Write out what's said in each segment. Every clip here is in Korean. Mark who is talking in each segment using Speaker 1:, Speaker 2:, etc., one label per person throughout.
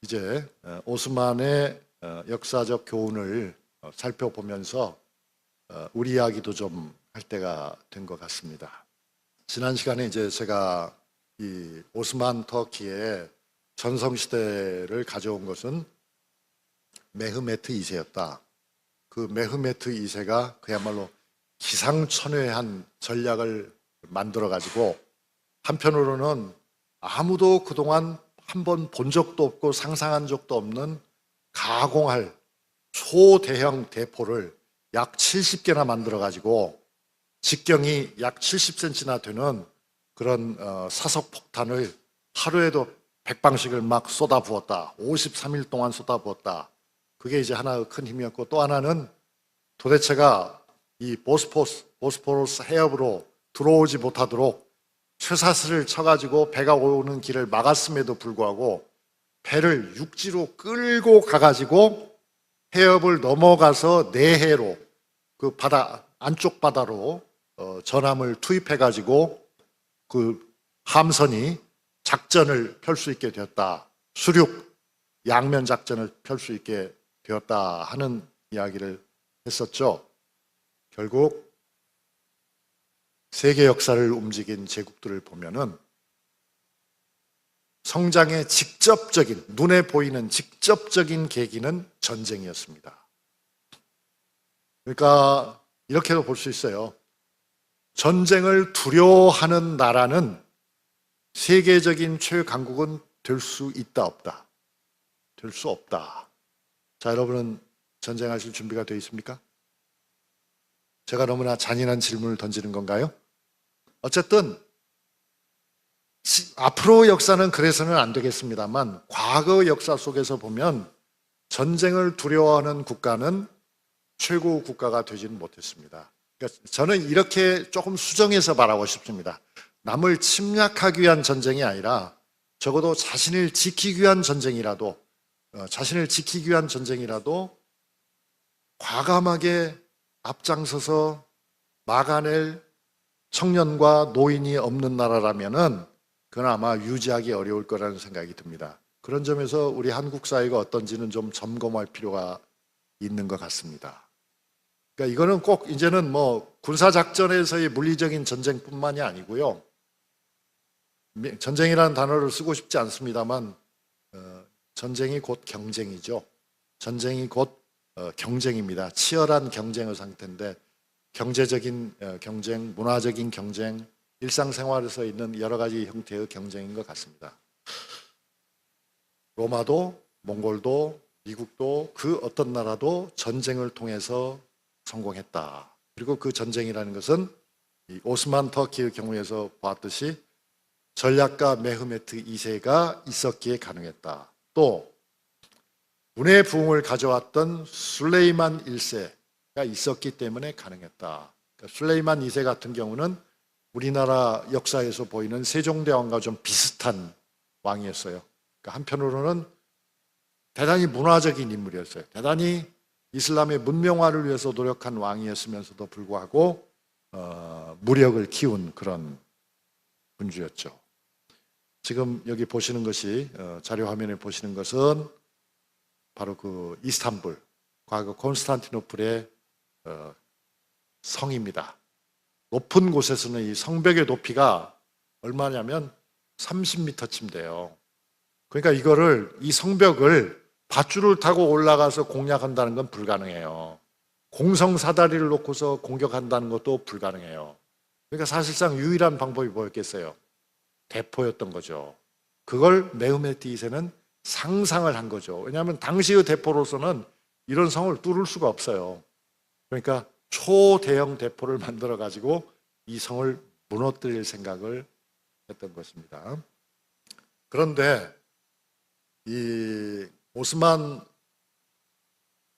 Speaker 1: 이제 오스만의 역사적 교훈을 살펴보면서 우리 이야기도 좀 할 때가 된 것 같습니다. 지난 시간에 이제 제가 이 오스만 터키의 전성시대를 가져온 것은 메흐메트 2세였다. 그 메흐메트 2세가 그야말로 기상천외한 전략을 만들어 가지고 한편으로는 아무도 그동안 한번 본 적도 없고 상상한 적도 없는 가공할 초대형 대포를 약 70개나 만들어 가지고 직경이 약 70cm나 되는 그런 사석 폭탄을 하루에도 100방씩을 막 쏟아부었다. 53일 동안 쏟아부었다. 그게 이제 하나의 큰 힘이었고, 또 하나는 도대체가 이 보스포러스 해협으로 들어오지 못하도록 쇠사슬을 쳐가지고 배가 오는 길을 막았음에도 불구하고 배를 육지로 끌고 가가지고 해협을 넘어가서 내해로 그 바다 안쪽 바다로 전함을 투입해가지고 그 함선이 작전을 펼 수 있게 되었다. 수륙 양면 작전을 펼 수 있게 되었다 하는 이야기를 했었죠. 결국 세계 역사를 움직인 제국들을 보면은 성장의 직접적인, 눈에 보이는 직접적인 계기는 전쟁이었습니다. 그러니까 이렇게도 볼 수 있어요. 전쟁을 두려워하는 나라는 세계적인 최강국은 될 수 있다, 없다? 될 수 없다. 자, 여러분은 전쟁하실 준비가 되어 있습니까? 제가 너무나 잔인한 질문을 던지는 건가요? 어쨌든 앞으로 역사는 그래서는 안 되겠습니다만 과거 역사 속에서 보면 전쟁을 두려워하는 국가는 최고 국가가 되지는 못했습니다. 그러니까 저는 이렇게 조금 수정해서 말하고 싶습니다. 남을 침략하기 위한 전쟁이 아니라 적어도 자신을 지키기 위한 전쟁이라도 과감하게 앞장서서 막아낼 청년과 노인이 없는 나라라면은 그건 아마 유지하기 어려울 거라는 생각이 듭니다. 그런 점에서 우리 한국 사회가 어떤지는 좀 점검할 필요가 있는 것 같습니다. 그러니까 이거는 꼭 이제는 뭐 군사작전에서의 물리적인 전쟁뿐만이 아니고요. 전쟁이라는 단어를 쓰고 싶지 않습니다만 전쟁이 곧 경쟁이죠. 전쟁이 곧 경쟁입니다. 치열한 경쟁의 상태인데 경제적인 경쟁, 문화적인 경쟁, 일상생활에서 있는 여러 가지 형태의 경쟁인 것 같습니다. 로마도, 몽골도, 미국도 그 어떤 나라도 전쟁을 통해서 성공했다. 그리고 그 전쟁이라는 것은 이 오스만 터키의 경우에서 봤듯이 전략가 메흐메트 2세가 있었기에 가능했다. 또 문의 부흥을 가져왔던 술레이만 1세가 있었기 때문에 가능했다. 그러니까 술레이만 2세 같은 경우는 우리나라 역사에서 보이는 세종대왕과 좀 비슷한 왕이었어요. 그러니까 한편으로는 대단히 문화적인 인물이었어요. 대단히 이슬람의 문명화를 위해서 노력한 왕이었으면서도 불구하고 무력을 키운 그런 군주였죠. 지금 여기 보시는 것이 자료 화면에 보시는 것은 바로 그 이스탄불, 과거 콘스탄티노플의 성입니다. 높은 곳에서는 이 성벽의 높이가 얼마냐면 30m쯤 돼요. 그러니까 이 성벽을 밧줄을 타고 올라가서 공략한다는 건 불가능해요. 공성사다리를 놓고서 공격한다는 것도 불가능해요. 그러니까 사실상 유일한 방법이 뭐였겠어요? 대포였던 거죠. 그걸 메흐메트 2세는 상상을 한 거죠. 왜냐하면 당시의 대포로서는 이런 성을 뚫을 수가 없어요. 그러니까 초대형 대포를 만들어 가지고 이 성을 무너뜨릴 생각을 했던 것입니다. 그런데 이 오스만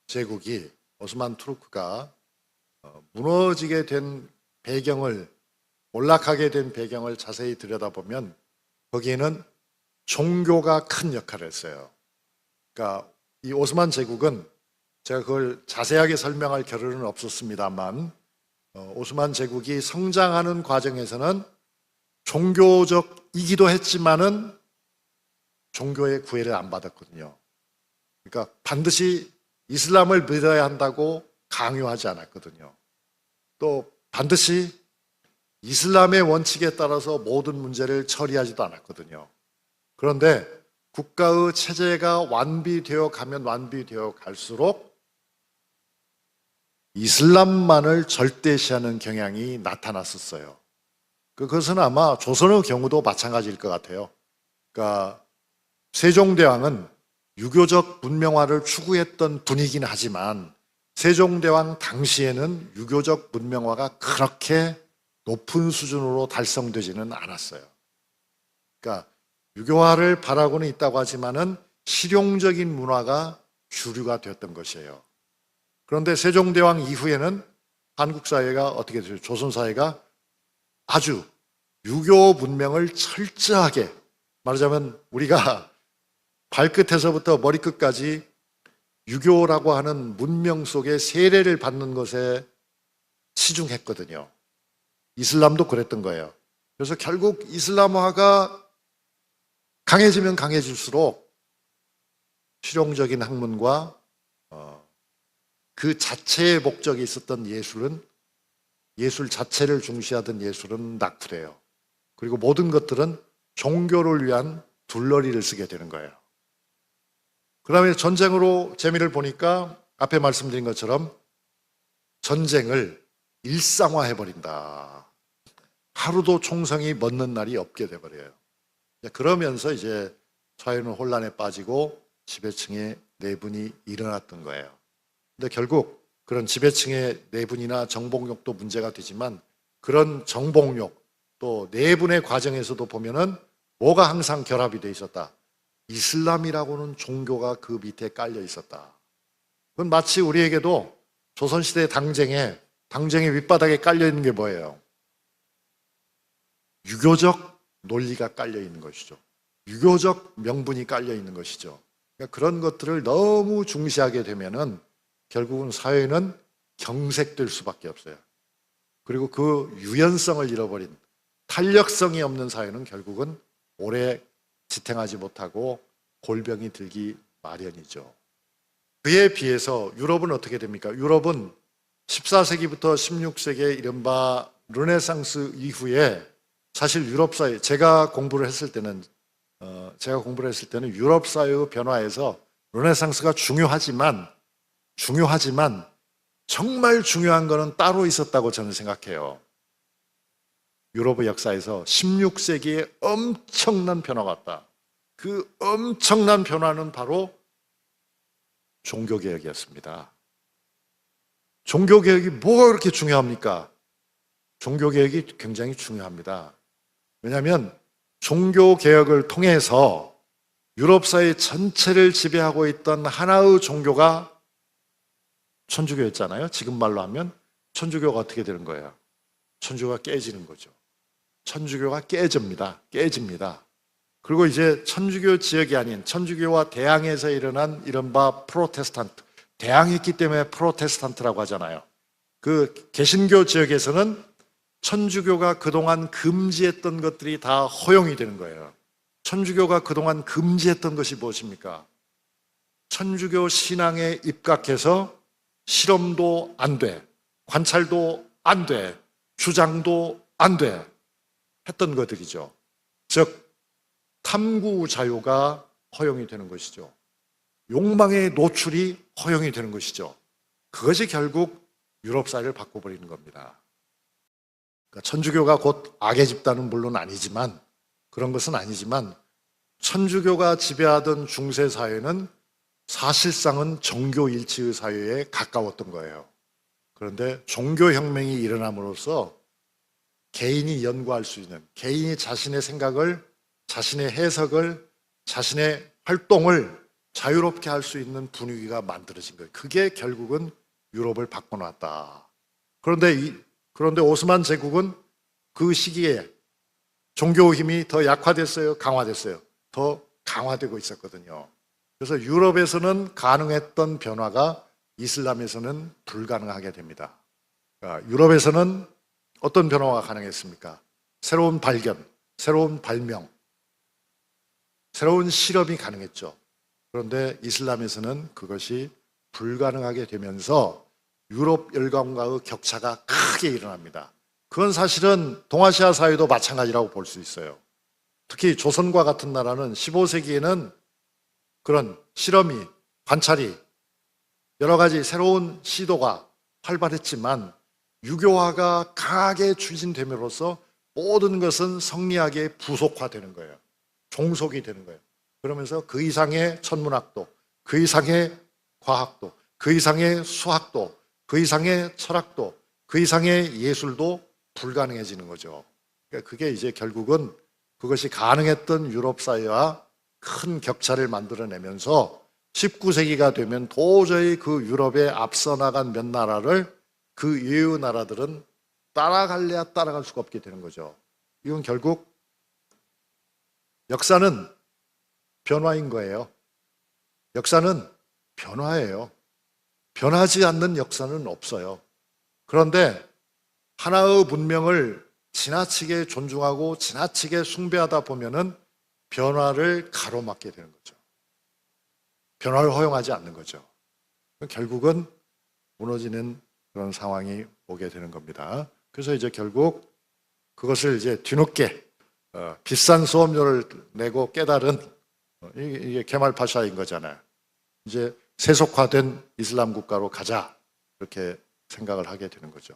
Speaker 1: 제국이, 오스만 투르크가 무너지게 된 배경을, 몰락하게 된 배경을 자세히 들여다보면 거기에는 종교가 큰 역할을 했어요. 그러니까 이 오스만 제국은 제가 그걸 자세하게 설명할 겨를은 없었습니다만 오스만 제국이 성장하는 과정에서는 종교적이기도 했지만은 종교의 구애를 안 받았거든요. 그러니까 반드시 이슬람을 믿어야 한다고 강요하지 않았거든요. 또 반드시 이슬람의 원칙에 따라서 모든 문제를 처리하지도 않았거든요. 그런데 국가의 체제가 완비되어 가면 완비되어 갈수록 이슬람만을 절대시하는 경향이 나타났었어요. 그것은 아마 조선의 경우도 마찬가지일 것 같아요. 그러니까 세종대왕은 유교적 문명화를 추구했던 분이긴 하지만 세종대왕 당시에는 유교적 문명화가 그렇게 높은 수준으로 달성되지는 않았어요. 그러니까 유교화를 바라고는 있다고 하지만은 실용적인 문화가 주류가 되었던 것이에요. 그런데 세종대왕 이후에는 한국 사회가 어떻게 되죠? 조선 사회가 아주 유교 문명을 철저하게, 말하자면 우리가 발끝에서부터 머리끝까지 유교라고 하는 문명 속에 세례를 받는 것에 치중했거든요. 이슬람도 그랬던 거예요. 그래서 결국 이슬람화가 강해지면 강해질수록 실용적인 학문과 그 자체의 목적이 있었던 예술 자체를 중시하던 예술은 낙후돼요. 그리고 모든 것들은 종교를 위한 둘러리를 쓰게 되는 거예요. 그 다음에 전쟁으로 재미를 보니까 앞에 말씀드린 것처럼 전쟁을 일상화해버린다. 하루도 총성이 멎는 날이 없게 돼버려요. 그러면서 이제 사회는 혼란에 빠지고 지배층의 내분이 일어났던 거예요. 근데 결국 그런 지배층의 내분이나 정복욕도 문제가 되지만 그런 정복욕 또 내분의 과정에서도 보면은 뭐가 항상 결합이 돼 있었다. 이슬람이라고는 종교가 그 밑에 깔려 있었다. 그건 마치 우리에게도 조선시대 당쟁의 밑바닥에 깔려 있는 게 뭐예요? 유교적 논리가 깔려 있는 것이죠. 유교적 명분이 깔려 있는 것이죠. 그러니까 그런 것들을 너무 중시하게 되면은 결국은 사회는 경색될 수밖에 없어요. 그리고 그 유연성을 잃어버린 탄력성이 없는 사회는 결국은 오래 지탱하지 못하고 골병이 들기 마련이죠. 그에 비해서 유럽은 어떻게 됩니까? 유럽은 14세기부터 16세기의 이른바 르네상스 이후에 사실 유럽 사회, 제가 공부를 했을 때는 유럽 사회의 변화에서 르네상스가 중요하지만 정말 중요한 것은 따로 있었다고 저는 생각해요. 유럽의 역사에서 16세기에 엄청난 변화가 왔다. 그 엄청난 변화는 바로 종교개혁이었습니다. 종교개혁이 뭐가 그렇게 중요합니까? 종교개혁이 굉장히 중요합니다. 왜냐하면 종교개혁을 통해서 유럽 사회 전체를 지배하고 있던 하나의 종교가 천주교였잖아요. 지금 말로 하면 천주교가 어떻게 되는 거예요? 천주교가 깨지는 거죠. 천주교가 깨집니다. 그리고 이제 천주교 지역이 아닌 천주교와 대항해서 일어난 이른바 프로테스탄트, 대항했기 때문에 프로테스탄트라고 하잖아요. 그 개신교 지역에서는 천주교가 그동안 금지했던 것들이 다 허용이 되는 거예요. 천주교가 그동안 금지했던 것이 무엇입니까? 천주교 신앙에 입각해서 실험도 안 돼, 관찰도 안 돼, 주장도 안 돼 했던 것들이죠. 즉 탐구 자유가 허용이 되는 것이죠. 욕망의 노출이 허용이 되는 것이죠. 그것이 결국 유럽 사회를 바꿔버리는 겁니다. 그러니까 천주교가 곧 악의 집단은 물론 아니지만, 그런 것은 아니지만 천주교가 지배하던 중세 사회는 사실상은 정교일치의 사회에 가까웠던 거예요. 그런데 종교혁명이 일어남으로써 개인이 연구할 수 있는, 개인이 자신의 생각을, 자신의 해석을, 자신의 활동을 자유롭게 할 수 있는 분위기가 만들어진 거예요. 그게 결국은 유럽을 바꿔놨다. 그런데 오스만 제국은 그 시기에 종교 힘이 더 약화됐어요? 강화됐어요? 더 강화되고 있었거든요. 그래서 유럽에서는 가능했던 변화가 이슬람에서는 불가능하게 됩니다. 그러니까 유럽에서는 어떤 변화가 가능했습니까? 새로운 발견, 새로운 발명. 새로운 실험이 가능했죠. 그런데 이슬람에서는 그것이 불가능하게 되면서 유럽 열강과의 격차가 크게 일어납니다. 그건 사실은 동아시아 사회도 마찬가지라고 볼 수 있어요. 특히 조선과 같은 나라는 15세기에는 그런 실험이, 관찰이, 여러 가지 새로운 시도가 활발했지만 유교화가 강하게 추진됨으로써 모든 것은 성리학에 부속화되는 거예요. 종속이 되는 거예요. 그러면서 그 이상의 천문학도, 그 이상의 과학도, 그 이상의 수학도, 그 이상의 철학도, 그 이상의 예술도 불가능해지는 거죠. 그러니까 그게 이제 결국은 그것이 가능했던 유럽 사회와 큰 격차를 만들어내면서 19세기가 되면 도저히 그 유럽에 앞서 나간 몇 나라를 그 이외의 나라들은 따라갈래야 따라갈 수가 없게 되는 거죠. 이건 결국 역사는 변화인 거예요. 역사는 변화예요. 변하지 않는 역사는 없어요. 그런데 하나의 문명을 지나치게 존중하고 지나치게 숭배하다 보면은 변화를 가로막게 되는 거죠. 변화를 허용하지 않는 거죠. 결국은 무너지는 그런 상황이 오게 되는 겁니다. 그래서 이제 결국 그것을 이제 뒤늦게 비싼 수업료를 내고 깨달은 이게 개말 파샤인 거잖아요. 이제 세속화된 이슬람 국가로 가자 이렇게 생각을 하게 되는 거죠.